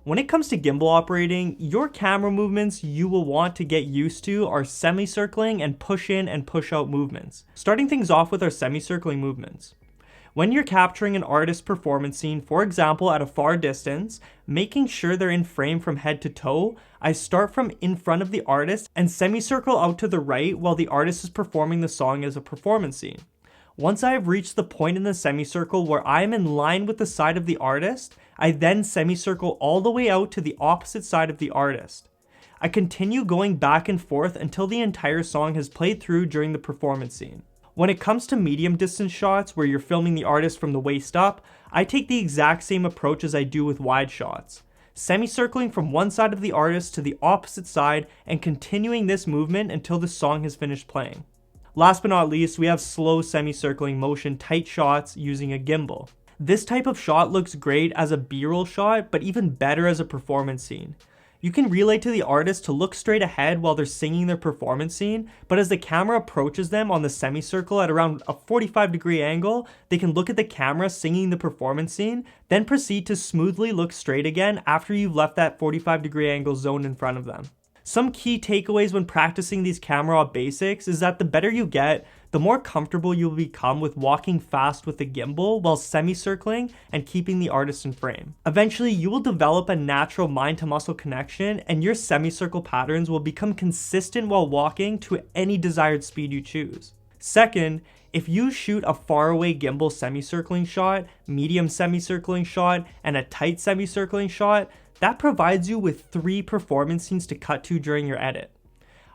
When it comes to gimbal operating, your camera movements you will want to get used to are semicircling and push in and push out movements. Starting things off with our semicircling movements. When you're capturing an artist's performance scene, for example at a far distance, making sure they're in frame from head to toe, I start from in front of the artist and semicircle out to the right while the artist is performing the song as a performance scene. Once I have reached the point in the semicircle where I am in line with the side of the artist, I then semicircle all the way out to the opposite side of the artist. I continue going back and forth until the entire song has played through during the performance scene. When it comes to medium distance shots where you're filming the artist from the waist up, I take the exact same approach as I do with wide shots. Semicircling from one side of the artist to the opposite side and continuing this movement until the song has finished playing. Last but not least, we have slow semicircling motion tight shots using a gimbal. This type of shot looks great as a B-roll shot, but even better as a performance scene. You can relay to the artist to look straight ahead while they're singing their performance scene, but as the camera approaches them on the semicircle at around a 45-degree angle, they can look at the camera singing the performance scene, then proceed to smoothly look straight again after you've left that 45-degree angle zone in front of them. Some key takeaways when practicing these camera basics is that the better you get, the more comfortable you'll become with walking fast with the gimbal while semicircling and keeping the artist in frame. Eventually, you will develop a natural mind-to-muscle connection and your semicircle patterns will become consistent while walking to any desired speed you choose. Second, if you shoot a faraway gimbal semicircling shot, medium semicircling shot, and a tight semicircling shot, that provides you with 3 performance scenes to cut to during your edit.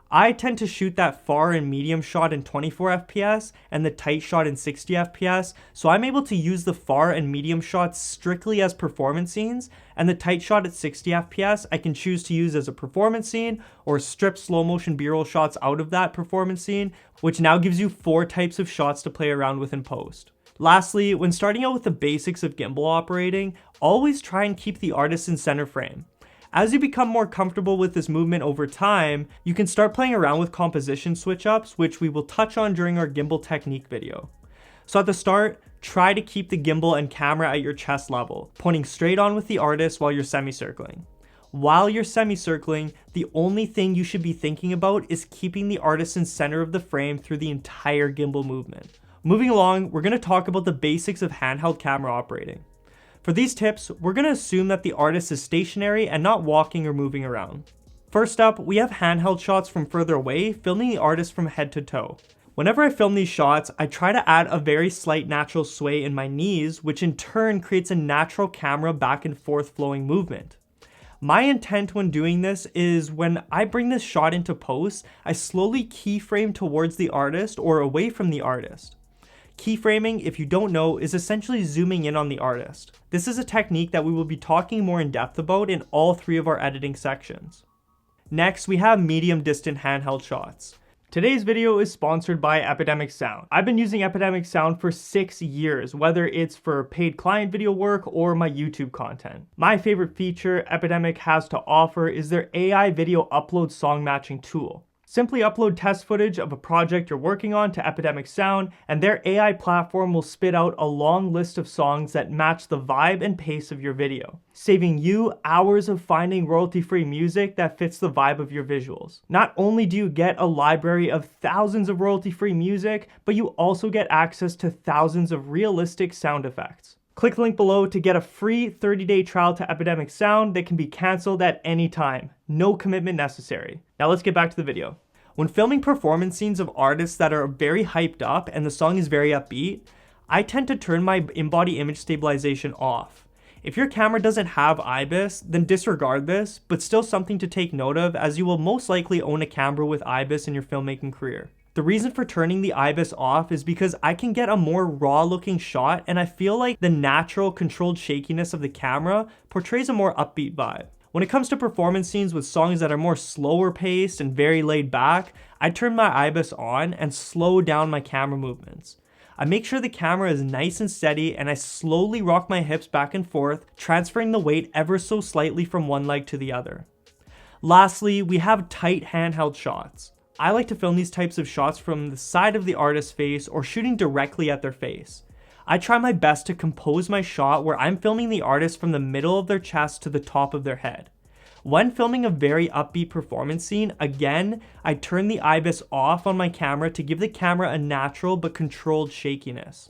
I tend to shoot that far and medium shot in 24 FPS and the tight shot in 60 FPS, so I'm able to use the far and medium shots strictly as performance scenes, and the tight shot at 60 FPS I can choose to use as a performance scene or strip slow motion B-roll shots out of that performance scene, which now gives you 4 types of shots to play around with in post. Lastly, when starting out with the basics of gimbal operating, always try and keep the artist in center frame. As you become more comfortable with this movement over time, you can start playing around with composition switch-ups, which we will touch on during our gimbal technique video. So at the start, try to keep the gimbal and camera at your chest level, pointing straight on with the artist while you're semicircling. While you're semicircling, the only thing you should be thinking about is keeping the artist in center of the frame through the entire gimbal movement. Moving along, we're going to talk about the basics of handheld camera operating. For these tips, we're going to assume that the artist is stationary and not walking or moving around. First up, we have handheld shots from further away, filming the artist from head to toe. Whenever I film these shots, I try to add a very slight natural sway in my knees, which in turn creates a natural camera back and forth flowing movement. My intent when doing this is when I bring this shot into post, I slowly keyframe towards the artist or away from the artist. Keyframing, if you don't know, is essentially zooming in on the artist. This is a technique that we will be talking more in depth about in all 3 of our editing sections. Next, we have medium distant handheld shots. Today's video is sponsored by Epidemic Sound. I've been using Epidemic Sound for 6 years, whether it's for paid client video work or my YouTube content. My favorite feature Epidemic has to offer is their AI video upload song matching tool. Simply upload test footage of a project you're working on to Epidemic Sound, and their AI platform will spit out a long list of songs that match the vibe and pace of your video, saving you hours of finding royalty-free music that fits the vibe of your visuals. Not only do you get a library of thousands of royalty-free music, but you also get access to thousands of realistic sound effects. Click the link below to get a free 30-day trial to Epidemic Sound that can be cancelled at any time. No commitment necessary. Now let's get back to the video. When filming performance scenes of artists that are very hyped up and the song is very upbeat, I tend to turn my in-body image stabilization off. If your camera doesn't have IBIS, then disregard this, but still something to take note of as you will most likely own a camera with IBIS in your filmmaking career. The reason for turning the IBIS off is because I can get a more raw looking shot and I feel like the natural controlled shakiness of the camera portrays a more upbeat vibe. When it comes to performance scenes with songs that are more slower paced and very laid back, I turn my IBIS on and slow down my camera movements. I make sure the camera is nice and steady and I slowly rock my hips back and forth, transferring the weight ever so slightly from one leg to the other. Lastly, we have tight handheld shots. I like to film these types of shots from the side of the artist's face or shooting directly at their face. I try my best to compose my shot where I'm filming the artist from the middle of their chest to the top of their head. When filming a very upbeat performance scene, again, I turn the IBIS off on my camera to give the camera a natural but controlled shakiness.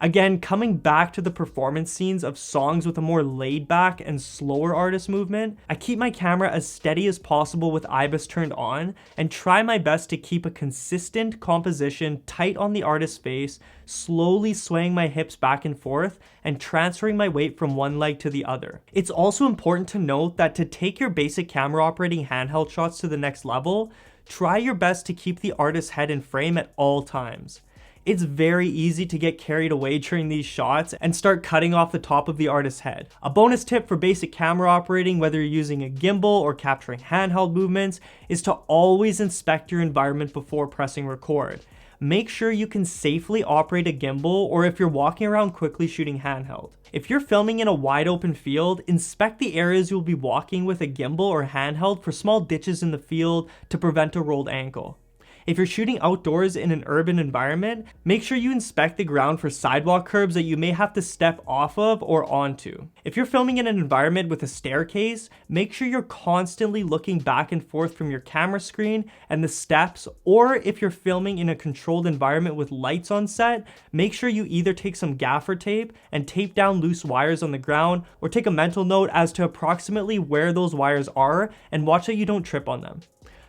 Again, coming back to the performance scenes of songs with a more laid back and slower artist movement, I keep my camera as steady as possible with IBIS turned on and try my best to keep a consistent composition tight on the artist's face, slowly swaying my hips back and forth and transferring my weight from one leg to the other. It's also important to note that to take your basic camera operating handheld shots to the next level, try your best to keep the artist's head in frame at all times. It's very easy to get carried away during these shots and start cutting off the top of the artist's head. A bonus tip for basic camera operating, whether you're using a gimbal or capturing handheld movements, is to always inspect your environment before pressing record. Make sure you can safely operate a gimbal, or if you're walking around quickly shooting handheld. If you're filming in a wide open field, inspect the areas you'll be walking with a gimbal or handheld for small ditches in the field to prevent a rolled ankle. If you're shooting outdoors in an urban environment, make sure you inspect the ground for sidewalk curbs that you may have to step off of or onto. If you're filming in an environment with a staircase, make sure you're constantly looking back and forth from your camera screen and the steps, or if you're filming in a controlled environment with lights on set, make sure you either take some gaffer tape and tape down loose wires on the ground, or take a mental note as to approximately where those wires are and watch that you don't trip on them.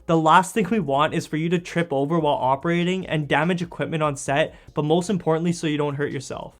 The last thing we want is for you to trip over while operating and damage equipment on set, but most importantly so you don't hurt yourself.